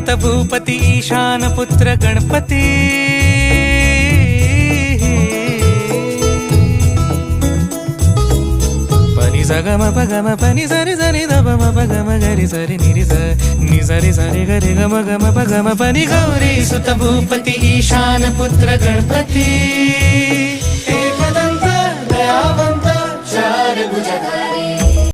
सुत भूपती ईशान पुत्र गणपती पनि सगम पगम पनि सरि सरि ध म पगम गरि सरि निरि स नि सरि सरि गरि गम गम पगम पनि गौरी सुत भूपती ईशान पुत्र गणपती